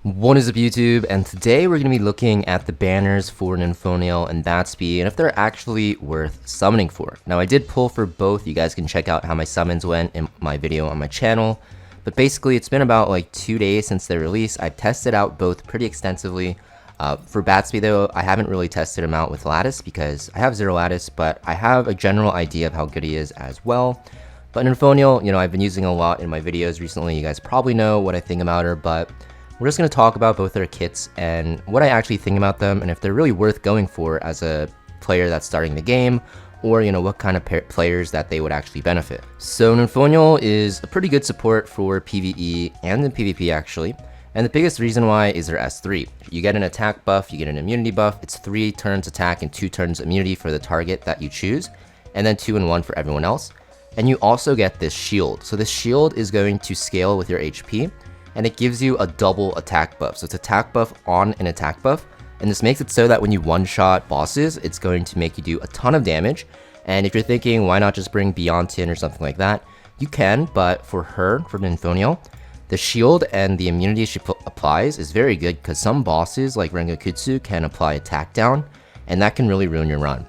What is up, YouTube? And today we're going to be looking at the banners for Ninfoniel and Batsby and if they're actually worth summoning for. Now, I did pull for both. You guys can check out how my summons went in my video on my channel. But basically, it's been about like 2 days since their release. I've tested out both pretty extensively. For Batsby though, I haven't really tested him out with Lattice because I have 0 Lattice, but I have a general idea of how good he is as well. But Ninfoniel, I've been using a lot in my videos recently. You guys probably know what I think about her, but we're just going to talk about both their kits and what I actually think about them and if they're really worth going for as a player that's starting the game, or what kind of players that they would actually benefit. So Ninfoniel is a pretty good support for PvE and in PvP actually, and the biggest reason why is their S3. You get an attack buff, you get an immunity buff, it's 3 turns attack and 2 turns immunity for the target that you choose, and then 2 and 1 for everyone else. And you also get this shield. So this shield is going to scale with your HP, and it gives you a double attack buff. So it's attack buff on an attack buff, and this makes it so that when you one-shot bosses, it's going to make you do a ton of damage. And if you're thinking, why not just bring Beyond Tin or something like that, you can, but for Ninfoniel, the shield and the immunity she applies is very good because some bosses like Rengokutsu can apply attack down, and that can really ruin your run.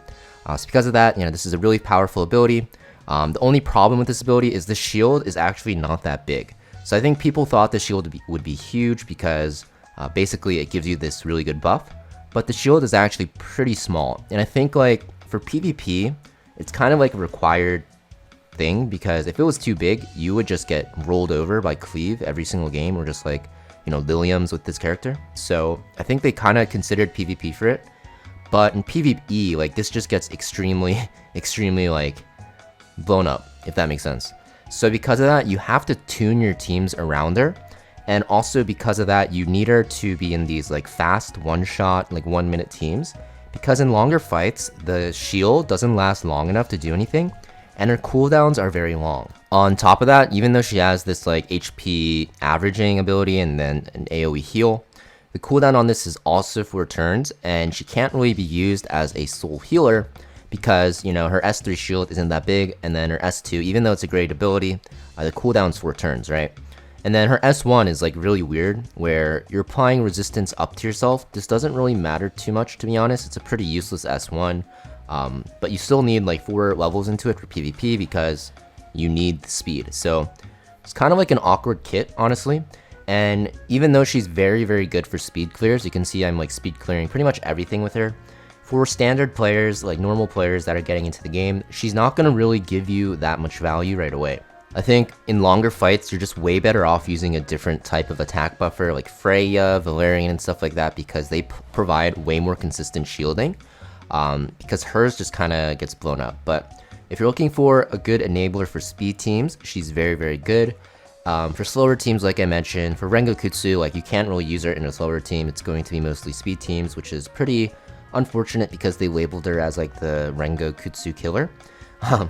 So because of that, this is a really powerful ability. The only problem with this ability is the shield is actually not that big. So I think people thought the shield would be huge because basically it gives you this really good buff, but the shield is actually pretty small. And I think like for PvP, it's kind of like a required thing because if it was too big, you would just get rolled over by Cleave every single game, or just like, Liliums with this character. So I think they kind of considered PvP for it, but in PvE, like this just gets extremely like blown up, if that makes sense. So because of that, you have to tune your teams around her, and also because of that, you need her to be in these like fast one-shot, like 1-minute teams, because in longer fights, the shield doesn't last long enough to do anything, and her cooldowns are very long. On top of that, even though she has this like HP averaging ability and then an AoE heal, the cooldown on this is also 4 turns, and she can't really be used as a soul healer, because her S3 shield isn't that big, and then her S2, even though it's a great ability, the cooldown's 4 turns, right? And then her S1 is like really weird, where you're applying resistance up to yourself. This doesn't really matter too much, to be honest. It's a pretty useless S1, but you still need like 4 levels into it for PvP because you need the speed. So it's kind of like an awkward kit, honestly. And even though she's very good for speed clears, you can see I'm like speed clearing pretty much everything with her. For standard players, like normal players that are getting into the game, she's not going to really give you that much value right away. I think in longer fights, you're just way better off using a different type of attack buffer like Freya, Valerian, and stuff like that, because they provide way more consistent shielding, because hers just kind of gets blown up. But if you're looking for a good enabler for speed teams, she's very good. For slower teams, like I mentioned, for Rengokutsu, like you can't really use her in a slower team. It's going to be mostly speed teams, which is pretty unfortunate because they labeled her as like the Rengokutsu killer,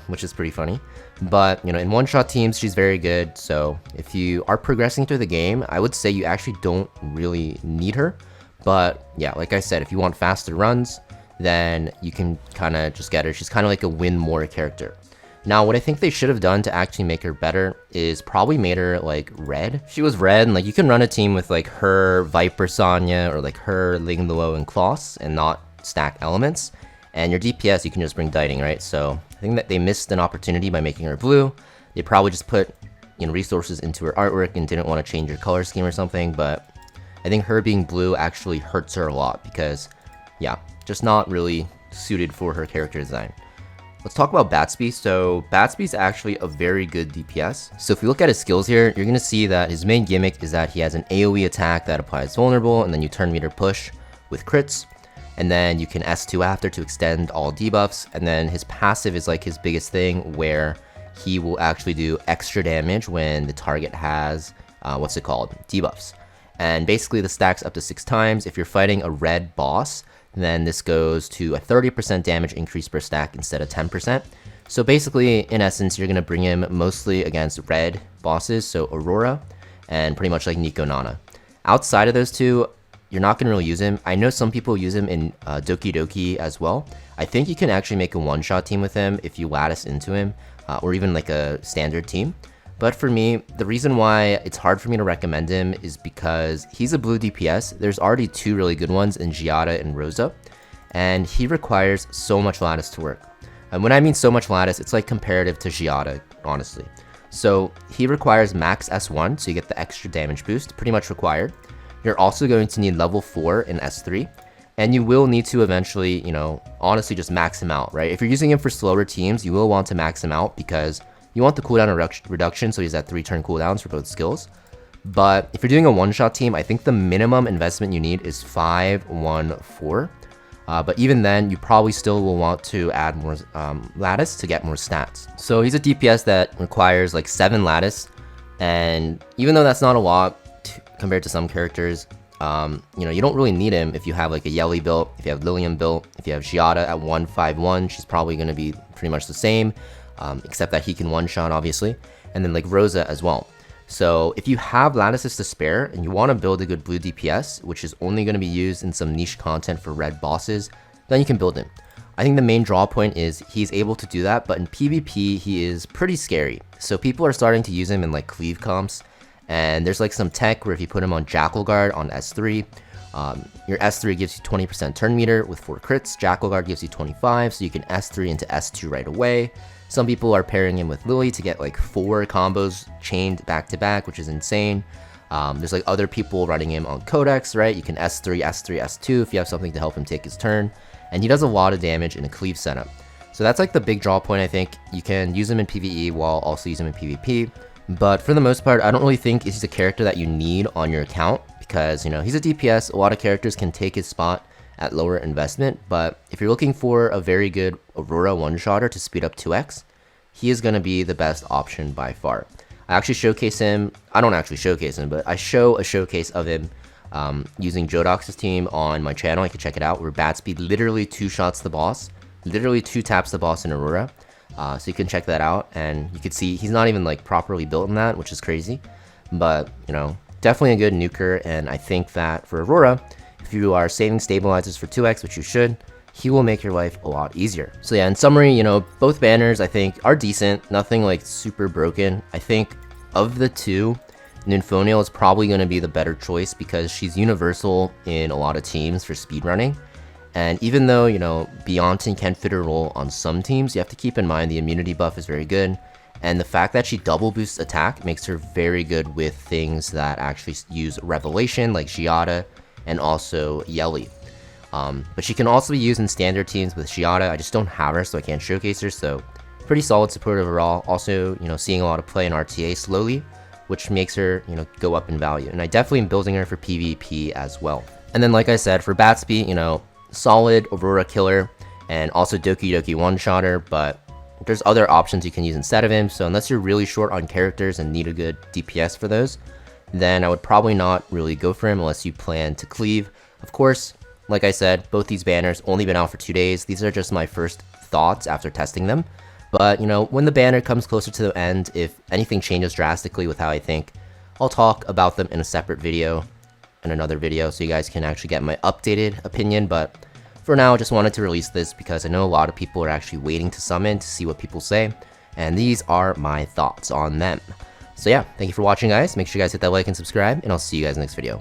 which is pretty funny. But in one-shot teams, she's very good. So if you are progressing through the game, I would say you actually don't really need her. But yeah, like I said, if you want faster runs, then you can kind of just get her. She's kind of like a win more character. Now, what I think they should have done to actually make her better is probably made her like red. She was red, and like you can run a team with like her Viper Sonya or like her Ling Luo and Kloss and not stack elements, and your DPS you can just bring Diting, right? So I think that they missed an opportunity by making her blue. They probably just put resources into her artwork and didn't want to change her color scheme or something, but I think her being blue actually hurts her a lot because yeah, just not really suited for her character design. Let's talk about Batsby. So Batsby's actually a very good DPS. So if you look at his skills here, you're going to see that his main gimmick is that he has an AoE attack that applies vulnerable, and then you turn meter push with crits. And then you can S2 after to extend all debuffs, and then his passive is like his biggest thing, where he will actually do extra damage when the target has, debuffs. And basically this stacks up to 6 times. If you're fighting a red boss, then this goes to a 30% damage increase per stack instead of 10%. So basically, in essence, you're going to bring him mostly against red bosses, so Aurora, and pretty much like Nico Nana. Outside of those two, you're not going to really use him. I know some people use him in Doki Doki as well. I think you can actually make a one-shot team with him if you lattice into him, or even like a standard team. But for me, the reason why it's hard for me to recommend him is because he's a blue DPS. There's already two really good ones in Giada and Rosa, and he requires so much lattice to work. And when I mean so much lattice, it's like comparative to Giada, honestly. So he requires max S1, so you get the extra damage boost, pretty much required. You're also going to need level 4 in S3, and you will need to eventually, honestly just max him out, right? If you're using him for slower teams, you will want to max him out because you want the cooldown reduction, so he's at 3 turn cooldowns for both skills. But if you're doing a one-shot team, I think the minimum investment you need is 514. But even then, you probably still will want to add more lattice to get more stats. So he's a DPS that requires like 7 lattice, and even though that's not a lot compared to some characters, you don't really need him if you have like a Yelly build, if you have Lilium build, if you have Giada at 151, she's probably going to be pretty much the same. Except that he can one-shot, obviously, and then like Rosa as well. So if you have lattices to spare and you want to build a good blue DPS, which is only going to be used in some niche content for red bosses, then you can build him. I think the main draw point is he's able to do that, but in PvP he is pretty scary. So people are starting to use him in like cleave comps, and there's like some tech where if you put him on Jackal Guard on S3, your S3 gives you 20% turn meter with 4 crits, Jackal Guard gives you 25, so you can S3 into S2 right away. Some people are pairing him with Lily to get like 4 combos chained back to back, which is insane. There's like other people running him on Codex, right? You can S3, S3, S2 if you have something to help him take his turn. And he does a lot of damage in a cleave setup. So that's like the big draw point, I think. You can use him in PvE while also use him in PvP. But for the most part, I don't really think he's a character that you need on your account because, he's a DPS. A lot of characters can take his spot at lower investment, but if you're looking for a very good Aurora one-shotter to speed up 2x, he is going to be the best option by far. I actually showcase him, I don't actually showcase him, but I show a showcase of him using Jodox's team on my channel. You can check it out, where Batsby literally 2-shots the boss, literally 2-taps the boss in Aurora. So you can check that out, and you can see he's not even like properly built in that, which is crazy, but definitely a good nuker. And I think that for Aurora, if you are saving stabilizers for 2x, which you should, he will make your life a lot easier. So yeah, in summary, both banners I think are decent, nothing like super broken. I think of the two, Ninfoniel is probably going to be the better choice because she's universal in a lot of teams for speedrunning. And even though, Beyonce can fit a role on some teams, you have to keep in mind the immunity buff is very good. And the fact that she double boosts attack makes her very good with things that actually use Revelation, like Giada, and also Yelly. But she can also be used in standard teams with Giada. I just don't have her, so I can't showcase her, so pretty solid support overall. Also, seeing a lot of play in RTA slowly, which makes her, go up in value. And I definitely am building her for PvP as well. And then, like I said, for Batsby, solid Aurora killer, and also Doki Doki one-shotter, but there's other options you can use instead of him, so unless you're really short on characters and need a good DPS for those, then I would probably not really go for him unless you plan to cleave. Of course, like I said, both these banners only been out for 2 days. These are just my first thoughts after testing them. But, when the banner comes closer to the end, if anything changes drastically with how I think, I'll talk about them in a separate video, in another video, so you guys can actually get my updated opinion. But for now, I just wanted to release this because I know a lot of people are actually waiting to summon to see what people say. And these are my thoughts on them. So yeah, thank you for watching, guys. Make sure you guys hit that like and subscribe, and I'll see you guys next video.